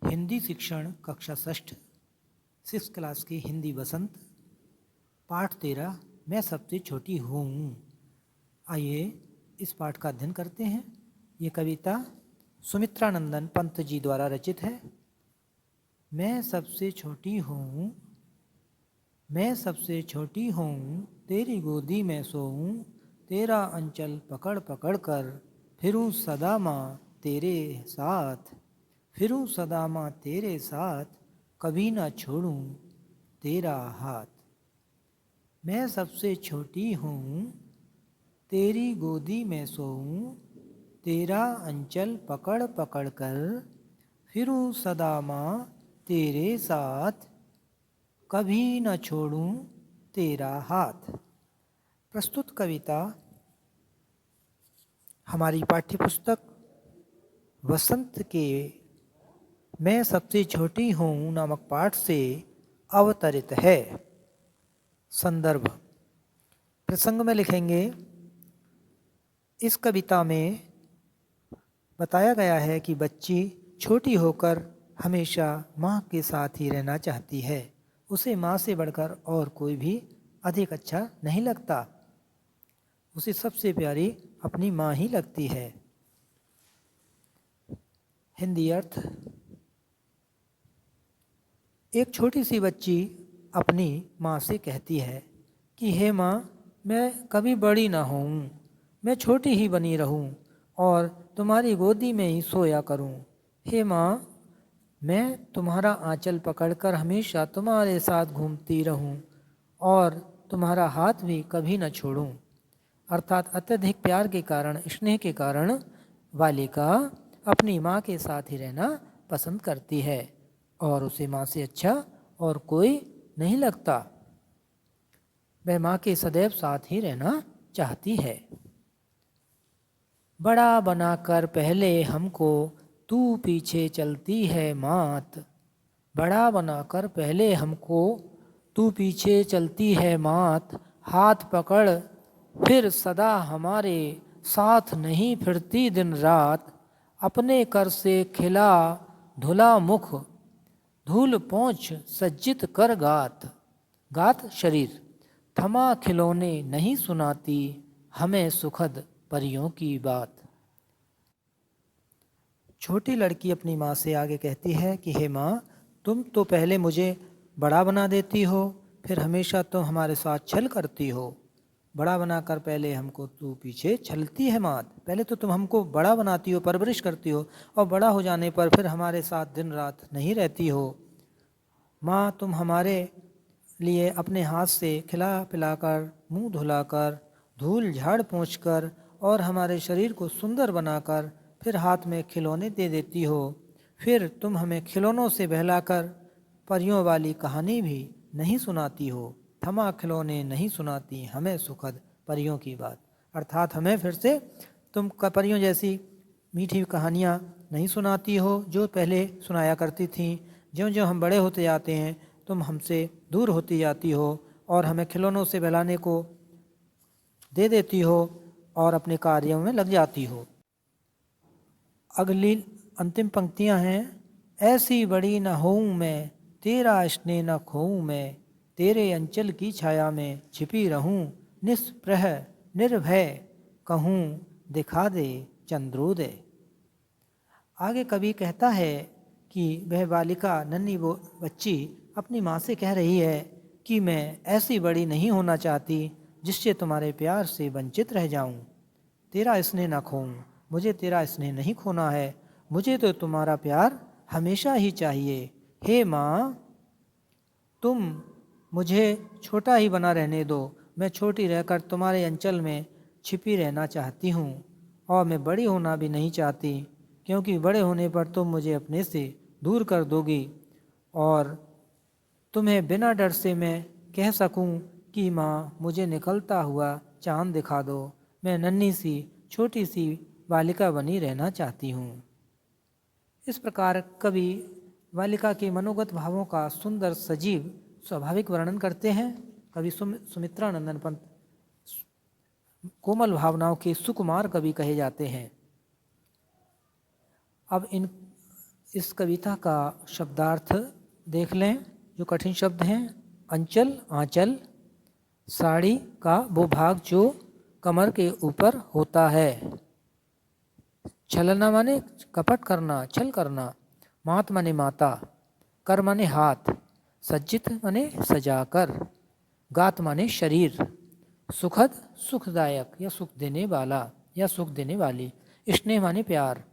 हिंदी शिक्षण कक्षा षष्ठ 6th क्लास की हिंदी वसंत पाठ 13 मैं सबसे छोटी हूँ। आइए इस पाठ का अध्ययन करते हैं। ये कविता सुमित्रानंदन पंत जी द्वारा रचित है। मैं सबसे छोटी हूँ, मैं सबसे छोटी हूँ, तेरी गोदी में सोऊं, तेरा अंचल पकड़ पकड़ कर फिरूं सदा माँ तेरे साथ, फिरूं सदा माँ तेरे साथ, कभी ना छोड़ूं तेरा हाथ। मैं सबसे छोटी हूँ, तेरी गोदी में सोऊं, तेरा अंचल पकड़ पकड़ कर फिरूं सदा माँ तेरे साथ, कभी न छोड़ूं तेरा हाथ। प्रस्तुत कविता हमारी पाठ्यपुस्तक वसंत के मैं सबसे छोटी हूँ नामक पाठ से अवतरित है। संदर्भ प्रसंग में लिखेंगे। इस कविता में बताया गया है कि बच्ची छोटी होकर हमेशा माँ के साथ ही रहना चाहती है। उसे माँ से बढ़कर और कोई भी अधिक अच्छा नहीं लगता। उसे सबसे प्यारी अपनी माँ ही लगती है। हिंदी अर्थ। एक छोटी सी बच्ची अपनी माँ से कहती है कि हे माँ, मैं कभी बड़ी ना होऊं, मैं छोटी ही बनी रहूं और तुम्हारी गोदी में ही सोया करूं। हे माँ, मैं तुम्हारा आंचल पकड़कर हमेशा तुम्हारे साथ घूमती रहूं और तुम्हारा हाथ भी कभी न छोड़ूं। अर्थात अत्यधिक प्यार के कारण, स्नेह के कारण बालिका अपनी माँ के साथ ही रहना पसंद करती है और उसे माँ से अच्छा और कोई नहीं लगता। वह माँ के सदैव साथ ही रहना चाहती है। बड़ा बनाकर पहले हमको तू पीछे चलती है मात, बड़ा बनाकर पहले हमको तू पीछे चलती है मात, हाथ पकड़ फिर सदा हमारे साथ नहीं फिरती दिन रात, अपने कर से खिला धुला मुख, धूल पोंछ सज्जित कर गात, गात शरीर, थमा खिलौने नहीं सुनाती हमें सुखद परियों की बात। छोटी लड़की अपनी माँ से आगे कहती है कि हे माँ, तुम तो पहले मुझे बड़ा बना देती हो, फिर हमेशा तुम हमारे साथ छल करती हो। बड़ा बनाकर पहले हमको तू पीछे छलती है मात। पहले तो तुम हमको बड़ा बनाती हो, परवरिश करती हो, और बड़ा हो जाने पर फिर हमारे साथ दिन रात नहीं रहती हो। माँ, तुम हमारे लिए अपने हाथ से खिला पिलाकर, मुंह धुलाकर, धूल झाड़ पोंछ कर और हमारे शरीर को सुंदर बनाकर फिर हाथ में खिलौने दे देती हो। फिर तुम हमें खिलौनों से बहलाकर परियों वाली कहानी भी नहीं सुनाती हो। थमा खिलौने नहीं सुनाती हमें सुखद परियों की बात। अर्थात हमें फिर से तुम परियों जैसी मीठी कहानियाँ नहीं सुनाती हो जो पहले सुनाया करती थीं। ज्यों ज्यों हम बड़े होते जाते हैं तुम हमसे दूर होती जाती हो और हमें खिलौनों से बहलाने को दे देती हो और अपने कार्यों में लग जाती हो। अगली अंतिम पंक्तियां हैं। ऐसी बड़ी न होऊं मैं, तेरा स्नेह न खोऊं मैं, तेरे अंचल की छाया में छिपी रहूं, निस्पृह निर्भय कहूं दिखा दे चंद्रोदय। आगे कवि कहता है कि वह बालिका, नन्ही वो बच्ची अपनी माँ से कह रही है कि मैं ऐसी बड़ी नहीं होना चाहती जिससे तुम्हारे प्यार से वंचित रह जाऊं। तेरा स्नेह न खोऊं, मुझे तेरा स्नेह नहीं खोना है, मुझे तो तुम्हारा प्यार हमेशा ही चाहिए। हे माँ, तुम मुझे छोटा ही बना रहने दो, मैं छोटी रहकर तुम्हारे अंचल में छिपी रहना चाहती हूँ और मैं बड़ी होना भी नहीं चाहती, क्योंकि बड़े होने पर तुम मुझे अपने से दूर कर दोगी और तुम्हें बिना डर से मैं कह सकूं कि माँ, मुझे निकलता हुआ चाँद दिखा दो, मैं नन्ही सी छोटी सी बालिका बनी रहना चाहती हूँ। इस प्रकार कवि बालिका के मनोगत भावों का सुंदर, सजीव, स्वाभाविक वर्णन करते हैं। कवि सुमित्रानंदन पंत कोमल भावनाओं के सुकुमार कवि कहे जाते हैं। अब इस कविता का शब्दार्थ देख लें। जो कठिन शब्द हैं, अंचल, आंचल, साड़ी का वो भाग जो कमर के ऊपर होता है। छलना माने कपट करना, छल करना। मात माने माता, कर माने हाथ, सज्जित माने सजाकर, गात माने शरीर, सुखद सुखदायक या सुख देने वाला या सुख देने वाली, स्नेह माने प्यार,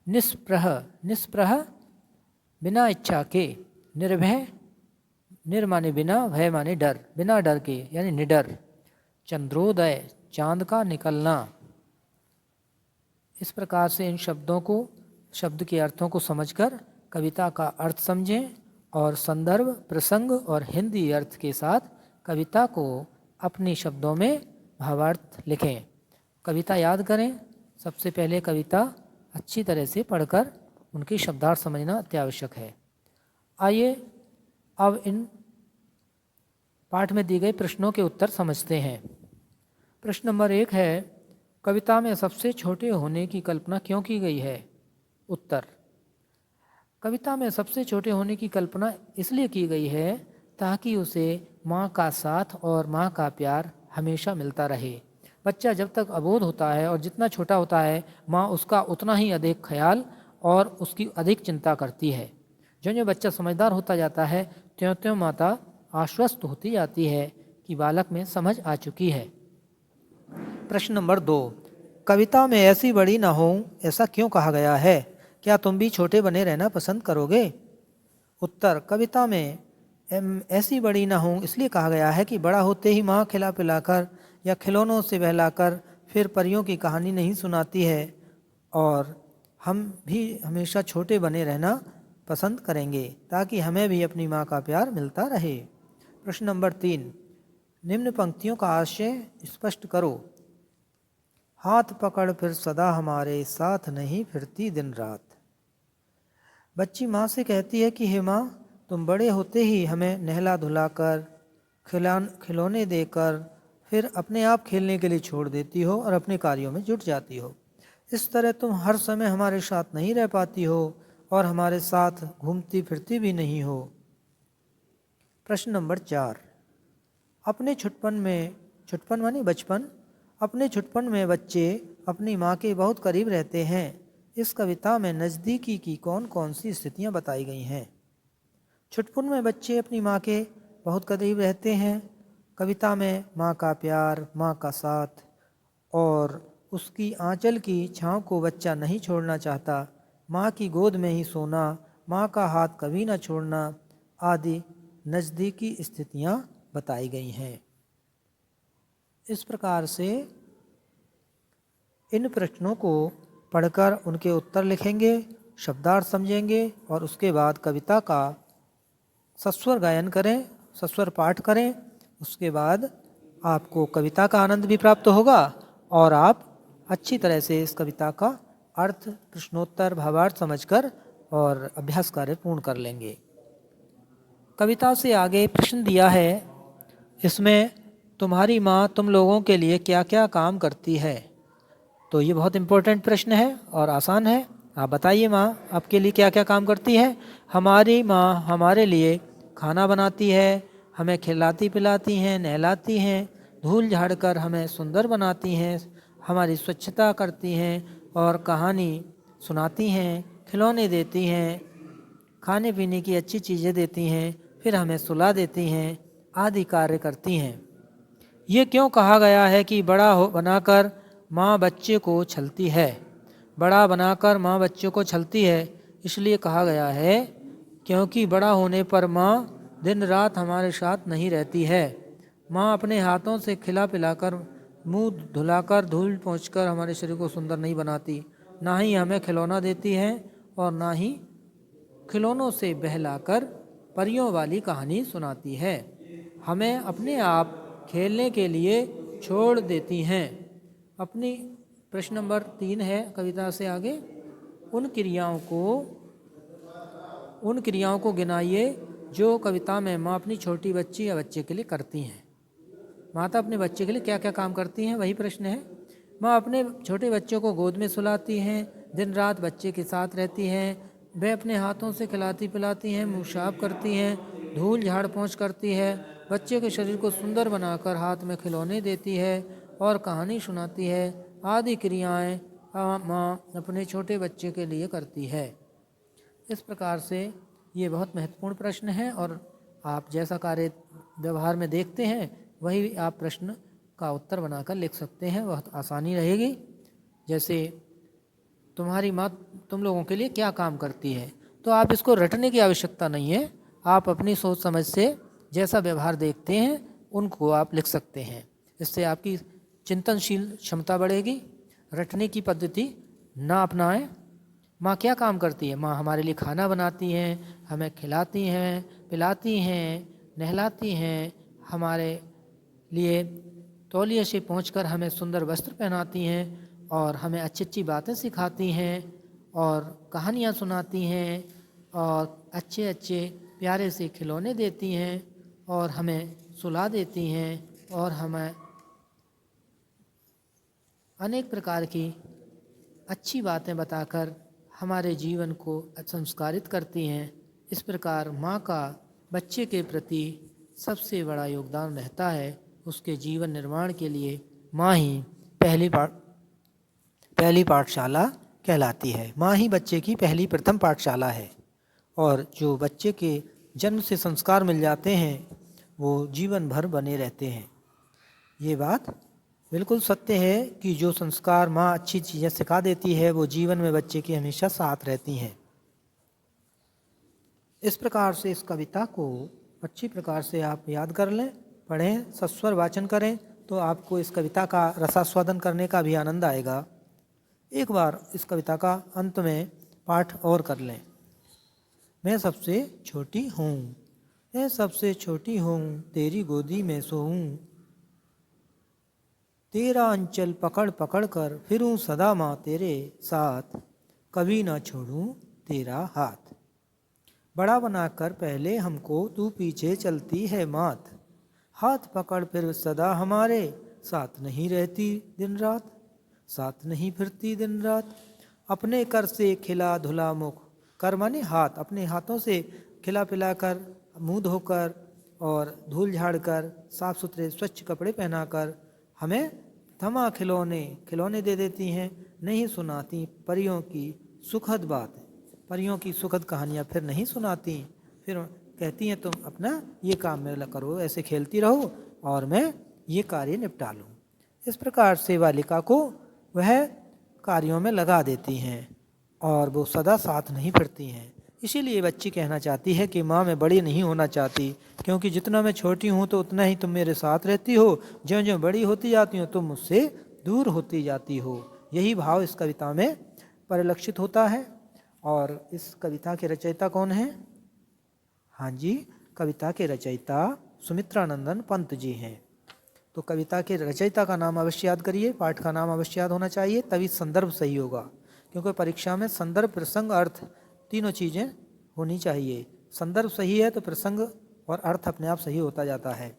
निष्प्रह निष्प्रह बिना इच्छा के, निर्भय निर माने बिना, भय माने डर, बिना डर के यानी निडर, चंद्रोदय चांद का निकलना। इस प्रकार से इन शब्दों को, शब्द के अर्थों को समझकर कविता का अर्थ समझें और संदर्भ, प्रसंग और हिंदी अर्थ के साथ कविता को अपने शब्दों में भावार्थ लिखें। कविता याद करें। सबसे पहले कविता अच्छी तरह से पढ़कर उनके शब्दार्थ समझना अत्यावश्यक है। आइए अब इन पाठ में दिए गए प्रश्नों के उत्तर समझते हैं। प्रश्न नंबर 1 है, कविता में सबसे छोटे होने की कल्पना क्यों की गई है? उत्तर, कविता में सबसे छोटे होने की कल्पना इसलिए की गई है ताकि उसे माँ का साथ और माँ का प्यार हमेशा मिलता रहे। बच्चा जब तक अबोध होता है और जितना छोटा होता है, माँ उसका उतना ही अधिक ख्याल और उसकी अधिक चिंता करती है। जो बच्चा समझदार होता जाता है, त्यों त्यों माता आश्वस्त होती जाती है कि बालक में समझ आ चुकी है। प्रश्न नंबर 2, कविता में ऐसी बड़ी ना हो ऐसा क्यों कहा गया है? क्या तुम भी छोटे बने रहना पसंद करोगे? उत्तर, कविता में ऐसी बड़ी ना हो इसलिए कहा गया है कि बड़ा होते ही माँ खिला पिलाकर या खिलौनों से बहलाकर फिर परियों की कहानी नहीं सुनाती है और हम भी हमेशा छोटे बने रहना पसंद करेंगे ताकि हमें भी अपनी माँ का प्यार मिलता रहे। प्रश्न नंबर 3, निम्न पंक्तियों का आशय स्पष्ट करो। हाथ पकड़ फिर सदा हमारे साथ नहीं फिरती दिन रात। बच्ची माँ से कहती है कि हे माँ, तुम बड़े होते ही हमें नहला धुलाकर खिलौने देकर फिर अपने आप खेलने के लिए छोड़ देती हो और अपने कार्यों में जुट जाती हो। इस तरह तुम हर समय हमारे साथ नहीं रह पाती हो और हमारे साथ घूमती फिरती भी नहीं हो। प्रश्न नंबर 4, अपने छुटपन मानी बचपन, अपने छुटपन में बच्चे अपनी माँ के बहुत करीब रहते हैं। इस कविता में नज़दीकी की कौन कौन सी स्थितियाँ बताई गई हैं? छुटपन में बच्चे अपनी माँ के बहुत करीब रहते हैं। कविता में माँ का प्यार, माँ का साथ और उसकी आंचल की छाँव को बच्चा नहीं छोड़ना चाहता, माँ की गोद में ही सोना, माँ का हाथ कभी ना छोड़ना आदि नज़दीकी स्थितियाँ बताई गई हैं। इस प्रकार से इन प्रश्नों को पढ़कर उनके उत्तर लिखेंगे, शब्दार्थ समझेंगे और उसके बाद कविता का सस्वर गायन करें, सस्वर पाठ करें। उसके बाद आपको कविता का आनंद भी प्राप्त होगा और आप अच्छी तरह से इस कविता का अर्थ, प्रश्नोत्तर, भावार्थ समझकर और अभ्यास कार्य पूर्ण कर लेंगे। कविता से आगे प्रश्न दिया है, इसमें तुम्हारी माँ तुम लोगों के लिए क्या क्या काम करती है? तो ये बहुत इम्पोर्टेंट प्रश्न है और आसान है। आप बताइए, माँ आपके लिए क्या क्या काम करती है? हमारी माँ हमारे लिए खाना बनाती है, हमें खिलाती पिलाती हैं, नहलाती हैं, धूल झाड़कर हमें सुंदर बनाती हैं, हमारी स्वच्छता करती हैं और कहानी सुनाती हैं, खिलौने देती हैं, खाने पीने की अच्छी चीज़ें देती हैं, फिर हमें सुला देती हैं आदि कार्य करती हैं। ये क्यों कहा गया है कि बड़ा हो बनाकर माँ बच्चे को छलती है? बड़ा बनाकर माँ बच्चे को छलती है इसलिए कहा गया है क्योंकि बड़ा होने पर माँ दिन रात हमारे साथ नहीं रहती है। माँ अपने हाथों से खिला पिलाकर, मुंह धुलाकर, धूल पोंछकर हमारे शरीर को सुंदर नहीं बनाती, ना ही हमें खिलौना देती है और ना ही खिलौनों से बहलाकर परियों वाली कहानी सुनाती है। हमें अपने आप खेलने के लिए छोड़ देती हैं। अपनी प्रश्न नंबर 3 है कविता से आगे, उन क्रियाओं को गिनाइए जो कविता में माँ अपनी छोटी बच्ची या बच्चे के लिए करती हैं। माता अपने बच्चे के लिए क्या क्या काम करती हैं, वही प्रश्न है। माँ अपने छोटे बच्चों को गोद में सुलाती हैं, दिन रात बच्चे के साथ रहती हैं, वह अपने हाथों से खिलाती पिलाती हैं, मुँह साफ करती हैं, धूल झाड़ पोंछ करती है, बच्चे के शरीर को सुंदर बनाकर हाथ में खिलौने देती है और कहानी सुनाती है आदि क्रियाएं माँ अपने छोटे बच्चे के लिए करती है। इस प्रकार से ये बहुत महत्वपूर्ण प्रश्न है और आप जैसा कार्य व्यवहार में देखते हैं वही आप प्रश्न का उत्तर बनाकर लिख सकते हैं, बहुत आसानी रहेगी। जैसे तुम्हारी माँ तुम लोगों के लिए क्या काम करती है, तो आप इसको रटने की आवश्यकता नहीं है, आप अपनी सोच समझ से जैसा व्यवहार देखते हैं उनको आप लिख सकते हैं। इससे आपकी चिंतनशील क्षमता बढ़ेगी। रटने की पद्धति ना अपनाएं। माँ क्या काम करती है? माँ हमारे लिए खाना बनाती हैं, हमें खिलाती हैं, पिलाती हैं, नहलाती हैं, हमारे लिए तौलिए से पहुँचकर हमें सुंदर वस्त्र पहनाती हैं और हमें अच्छी अच्छी बातें सिखाती हैं और कहानियाँ सुनाती हैं और अच्छे अच्छे प्यारे से खिलौने देती हैं और हमें सुला देती हैं और हमें अनेक प्रकार की अच्छी बातें बताकर हमारे जीवन को संस्कारित करती हैं। इस प्रकार माँ का बच्चे के प्रति सबसे बड़ा योगदान रहता है। उसके जीवन निर्माण के लिए माँ ही पहली पाठशाला कहलाती है। माँ ही बच्चे की पहली प्रथम पाठशाला है और जो बच्चे के जन्म से संस्कार मिल जाते हैं वो जीवन भर बने रहते हैं। ये बात बिल्कुल सत्य है कि जो संस्कार माँ अच्छी चीज़ें सिखा देती है वो जीवन में बच्चे के हमेशा साथ रहती हैं। इस प्रकार से इस कविता को अच्छी प्रकार से आप याद कर लें, पढ़ें, सस्वर वाचन करें तो आपको इस कविता का रसास्वादन करने का भी आनंद आएगा। एक बार इस कविता का अंत में पाठ और कर लें। मैं सबसे छोटी हूँ, मैं सबसे छोटी हूँ, तेरी गोदी में सोऊं, तेरा अंचल पकड़ पकड़ कर फिरूं सदा माँ तेरे साथ, कभी ना छोड़ूं तेरा हाथ। बड़ा बनाकर पहले हमको तू पीछे चलती है मात, हाथ पकड़ फिर सदा हमारे साथ नहीं रहती दिन रात, साथ नहीं फिरती दिन रात। अपने कर से खिला धुला मुख, कर माने हाथ, अपने हाथों से खिला पिला कर, मुँह धोकर और धूल झाड़ कर, साफ सुथरे स्वच्छ कपड़े पहनाकर हमें थमा खिलौने दे देती हैं, नहीं सुनाती परियों की सुखद बात, परियों की सुखद कहानियाँ फिर नहीं सुनाती, फिर कहती हैं तुम अपना ये काम में करो, ऐसे खेलती रहो और मैं ये कार्य निपटा लूँ। इस प्रकार से बालिका को वह कार्यों में लगा देती हैं और वो सदा साथ नहीं फिरती हैं। इसीलिए बच्ची कहना चाहती है कि माँ मैं बड़ी नहीं होना चाहती, क्योंकि जितना मैं छोटी हूँ तो उतना ही तुम मेरे साथ रहती हो, ज्यों ज्यों बड़ी होती जाती हो तुम मुझसे दूर होती जाती हो। यही भाव इस कविता में परिलक्षित होता है। और इस कविता के रचयिता कौन हैं? हाँ जी, कविता के रचयिता सुमित्रानंदन पंत जी हैं। तो कविता के रचयिता का नाम अवश्य याद करिए, पाठ का नाम अवश्य याद होना चाहिए, तभी संदर्भ सही होगा, क्योंकि परीक्षा में संदर्भ, प्रसंग, अर्थ तीनों चीज़ें होनी चाहिए। संदर्भ सही है तो प्रसंग और अर्थ अपने आप सही होता जाता है।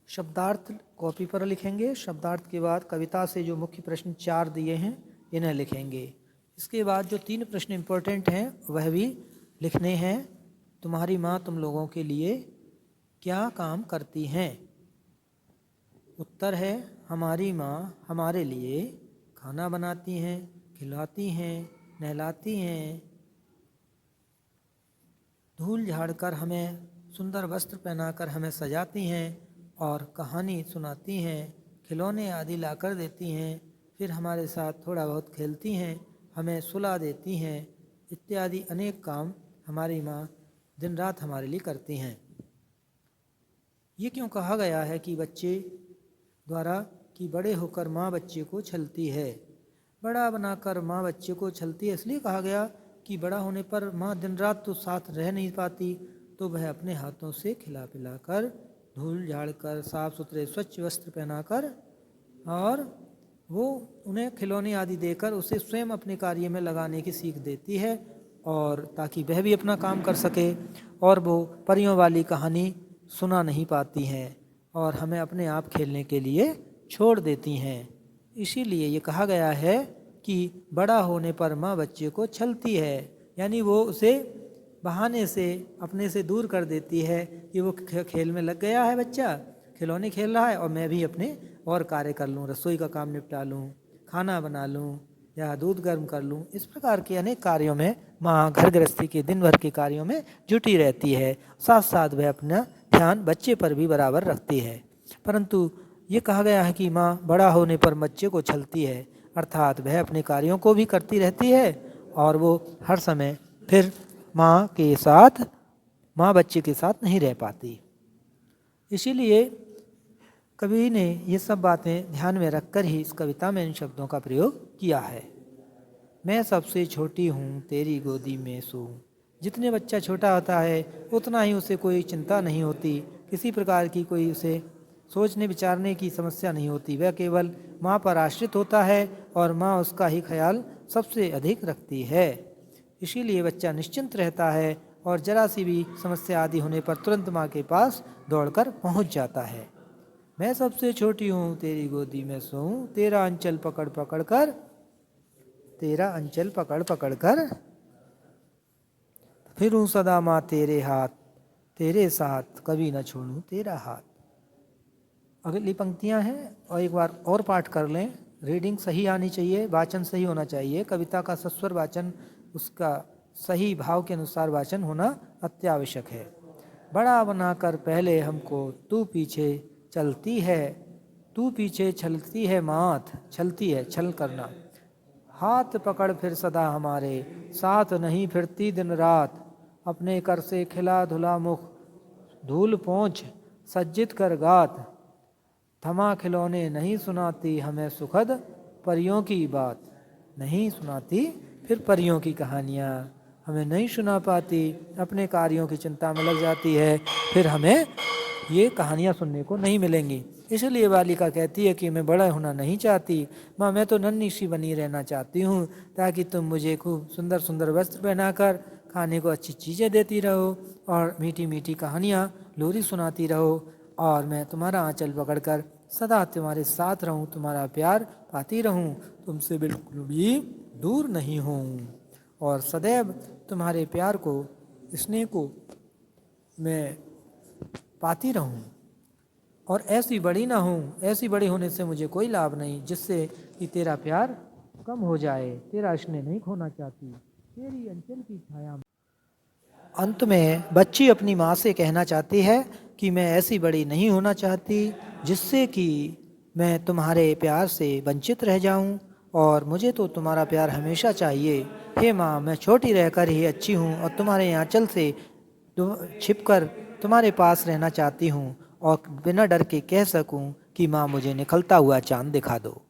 शब्दार्थ कॉपी पर लिखेंगे। शब्दार्थ के बाद कविता से जो मुख्य प्रश्न 4 दिए हैं इन्हें लिखेंगे। इसके बाद जो 3 प्रश्न इम्पोर्टेंट हैं वह भी लिखने हैं। तुम्हारी माँ तुम लोगों के लिए क्या काम करती हैं? उत्तर है हमारी माँ हमारे लिए खाना बनाती हैं, खिलाती हैं, नहलाती हैं, धूल झाड़कर हमें सुंदर वस्त्र पहनाकर हमें सजाती हैं और कहानी सुनाती हैं, खिलौने आदि लाकर देती हैं, फिर हमारे साथ थोड़ा बहुत खेलती हैं, हमें सुला देती हैं, इत्यादि अनेक काम हमारी माँ दिन रात हमारे लिए करती हैं। ये क्यों कहा गया है कि बच्चे द्वारा कि बड़े होकर माँ बच्चे को छलती है? बड़ा बनाकर माँ बच्चे को छलती है इसलिए कहा गया कि बड़ा होने पर माँ दिन रात तो साथ रह नहीं पाती, तो वह अपने हाथों से खिला पिला कर, धूल झाड़ कर, साफ सुथरे स्वच्छ वस्त्र पहनाकर और वो उन्हें खिलौने आदि देकर उसे स्वयं अपने कार्य में लगाने की सीख देती है, और ताकि वह भी अपना काम कर सके और वो परियों वाली कहानी सुना नहीं पाती हैं और हमें अपने आप खेलने के लिए छोड़ देती हैं। इसीलिए ये कहा गया है कि बड़ा होने पर माँ बच्चे को छलती है, यानी वो उसे बहाने से अपने से दूर कर देती है कि वो खेल में लग गया है, बच्चा खिलौने खेल रहा है और मैं भी अपने और कार्य कर लूँ, रसोई का काम निपटा लूँ, खाना बना लूँ या दूध गर्म कर लूँ। इस प्रकार के अनेक कार्यों में माँ घर गृहस्थी के दिन भर के कार्यों में जुटी रहती है, साथ साथ वह अपना ध्यान बच्चे पर भी बराबर रखती है। परंतु ये कहा गया है कि माँ बड़ा होने पर बच्चे को छलती है, अर्थात वह अपने कार्यों को भी करती रहती है और वो हर समय फिर माँ बच्चे के साथ नहीं रह पाती। इसीलिए कवि ने ये सब बातें ध्यान में रखकर ही इस कविता में इन शब्दों का प्रयोग किया है। मैं सबसे छोटी हूँ तेरी गोदी में सो। जितने बच्चा छोटा होता है उतना ही उसे कोई चिंता नहीं होती, किसी प्रकार की कोई उसे सोचने विचारने की समस्या नहीं होती। वह केवल माँ पर आश्रित होता है और माँ उसका ही ख्याल सबसे अधिक रखती है। इसीलिए बच्चा निश्चिंत रहता है और जरा सी भी समस्या आदि होने पर तुरंत माँ के पास दौड़कर पहुँच जाता है। मैं सबसे छोटी हूँ तेरी गोदी में सोऊं, तेरा अंचल पकड़ पकड़ कर फिरूं सदा माँ तेरे हाथ, तेरे साथ कभी न छोड़ूं तेरा हाथ। अगली पंक्तियां हैं और एक बार और पाठ कर लें। रीडिंग सही आनी चाहिए, वाचन सही होना चाहिए, कविता का सस्वर वाचन, उसका सही भाव के अनुसार वाचन होना अत्यावश्यक है। बड़ा बनाकर पहले हमको तू पीछे चलती है, तू पीछे छलती है माथ, छलती है छल करना। हाथ पकड़ फिर सदा हमारे साथ नहीं फिरती दिन रात, अपने कर से खिला धुला मुख धूल पोंछ सज्जित कर गात। थमा खिलौने नहीं सुनाती हमें सुखद परियों की बात, नहीं सुनाती फिर परियों की कहानियाँ हमें नहीं सुना पाती, अपने कार्यों की चिंता में लग जाती है, फिर हमें ये कहानियाँ सुनने को नहीं मिलेंगी। इसलिए बालिका कहती है कि मैं बड़ा होना नहीं चाहती माँ, मैं तो नन्ही सी बनी रहना चाहती हूँ, ताकि तुम मुझे खूब सुंदर सुंदर वस्त्र पहनाकर खाने को अच्छी चीज़ें देती रहो और मीठी मीठी कहानियाँ लोरी सुनाती रहो और मैं तुम्हारा आंचल पकड़कर सदा तुम्हारे साथ रहूं, तुम्हारा प्यार पाती रहूं, तुमसे बिल्कुल भी दूर नहीं हूँ और सदैव तुम्हारे प्यार को, स्नेह को मैं पाती रहूं और ऐसी बड़ी ना हूँ, ऐसी बड़ी होने से मुझे कोई लाभ नहीं जिससे कि तेरा प्यार कम हो जाए, तेरा स्नेह नहीं खोना चाहती, तेरी अंचल की छाया। अंत में बच्ची अपनी माँ से कहना चाहती है कि मैं ऐसी बड़ी नहीं होना चाहती जिससे कि मैं तुम्हारे प्यार से वंचित रह जाऊं और मुझे तो तुम्हारा प्यार हमेशा चाहिए। हे माँ, मैं छोटी रहकर ही अच्छी हूँ और तुम्हारे आंचल से छिपकर तुम्हारे पास रहना चाहती हूँ और बिना डर के कह सकूँ कि माँ मुझे निकलता हुआ चाँद दिखा दो।